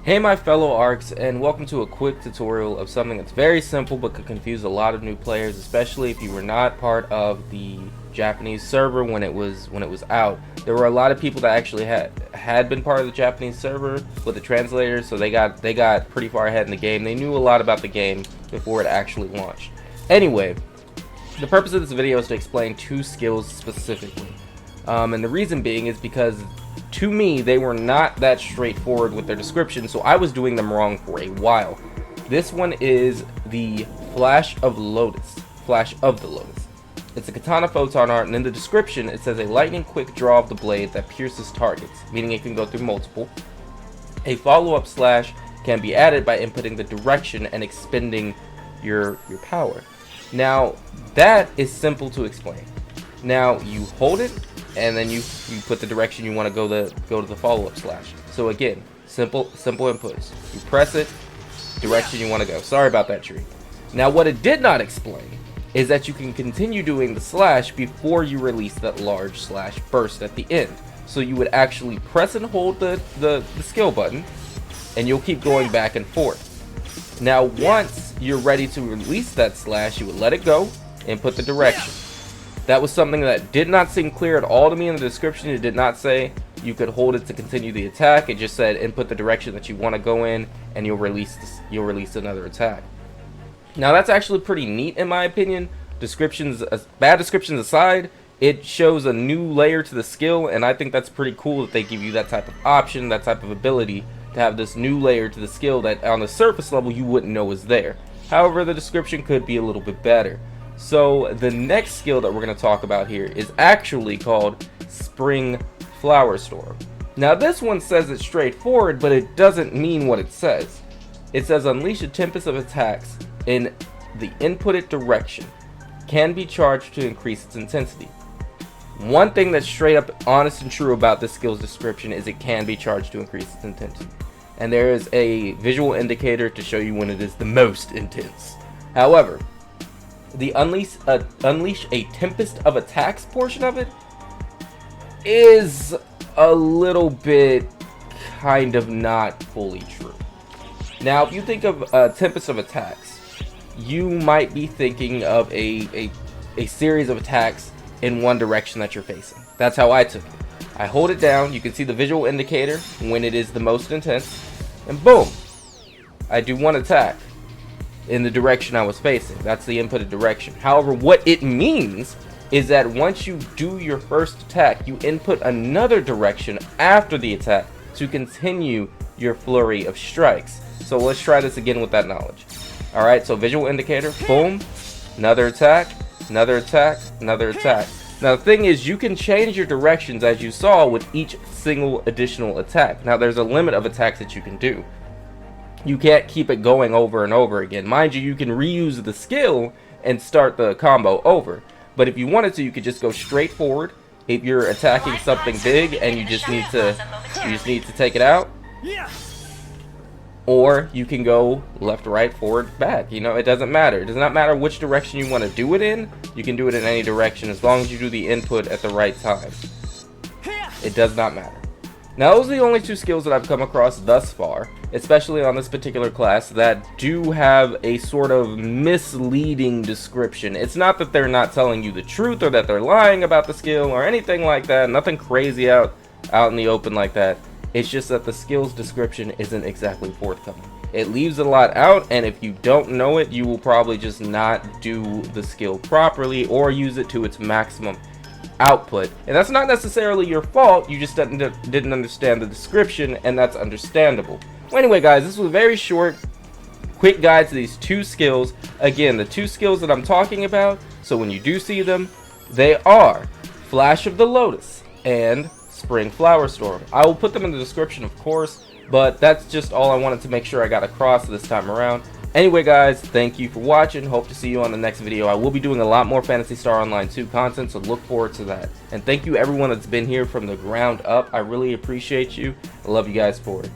Hey my fellow ARCs, and welcome to a quick tutorial of something that's very simple but could confuse a lot of new players, especially if you were not part of the Japanese server when it was out. There were a lot of people that actually had been part of the Japanese server with the translator, so they got pretty far ahead in the game. They knew a lot about the game before it actually launched. Anyway, the purpose of this video is to explain two skills specifically, and the reason being is because to me, they were not that straightforward with their description, so I was doing them wrong for a while. This one is the Flash of the Lotus. It's a katana photon art, and in the description it says a lightning quick draw of the blade that pierces targets, meaning it can go through multiple. A follow-up slash can be added by inputting the direction and expending your power. Now, that is simple to explain. Now, you hold it, and then you put the direction you want to go to the follow-up slash. So again, simple inputs. You press it, direction you want to go. Sorry about that, tree. Now what it did not explain is that you can continue doing the slash before you release that large slash burst at the end. So you would actually press and hold the skill button, and you'll keep going back and forth. Now once you're ready to release that slash, you would let it go and put the direction. That was something that did not seem clear at all to me in the description. It did not say you could hold it to continue the attack. It just said input the direction that you want to go in, and you'll release another attack. Now that's actually pretty neat in my opinion. Bad descriptions aside, it shows a new layer to the skill, and I think that's pretty cool that they give you that type of option, that type of ability to have this new layer to the skill that on the surface level you wouldn't know is there. However, the description could be a little bit better. So the next skill that we're going to talk about here is actually called Spring Flowerstorm. Now this one says it's straightforward, but it doesn't mean what it says. It says unleash a tempest of attacks in the inputted direction. Can be charged to increase its intensity. One thing that's straight up honest and true about this skill's description is it can be charged to increase its intensity. And there is a visual indicator to show you when it is the most intense. However, the unleash a tempest of attacks portion of it is a little bit kind of not fully true. Now if you think of a tempest of attacks, you might be thinking of a series of attacks in one direction that you're facing. That's how I took it. I hold it down, you can see the visual indicator when it is the most intense, and boom, I do one attack in the direction I was facing. That's the inputted direction. However, what it means is that once you do your first attack, you input another direction after the attack to continue your flurry of strikes. So let's try this again with that knowledge. Alright, so visual indicator, boom, another attack, another attack, another attack. Now the thing is, you can change your directions as you saw with each single additional attack. Now there's a limit of attacks that you can do. You can't keep it going over and over again. Mind you, you can reuse the skill and start the combo over. But if you wanted to, you could just go straight forward. If you're attacking something big and you just need to take it out. Or you can go left, right, forward, back. You know, it doesn't matter. It does not matter which direction you want to do it in. You can do it in any direction as long as you do the input at the right time. It does not matter. Now those are the only two skills that I've come across thus far, especially on this particular class, that do have a sort of misleading description. It's not that they're not telling you the truth or that they're lying about the skill or anything like that. Nothing crazy out in the open like that. It's just that the skill's description isn't exactly forthcoming. It leaves a lot out, and if you don't know it, you will probably just not do the skill properly or use it to its maximum output, and that's not necessarily your fault. You just didn't understand the description, and that's understandable. Well, anyway guys, this was a very short quick guide to these two skills. Again, the two skills that I'm talking about, so when you do see them, they are Flash of the Lotus and Spring Flowerstorm. I will put them in the description, of course, but that's just all I wanted to make sure I got across this time around. Anyway guys, thank you for watching. Hope to see you on the next video. I will be doing a lot more Phantasy Star Online 2 content, so look forward to that. And thank you everyone that's been here from the ground up. I really appreciate you. I love you guys for it.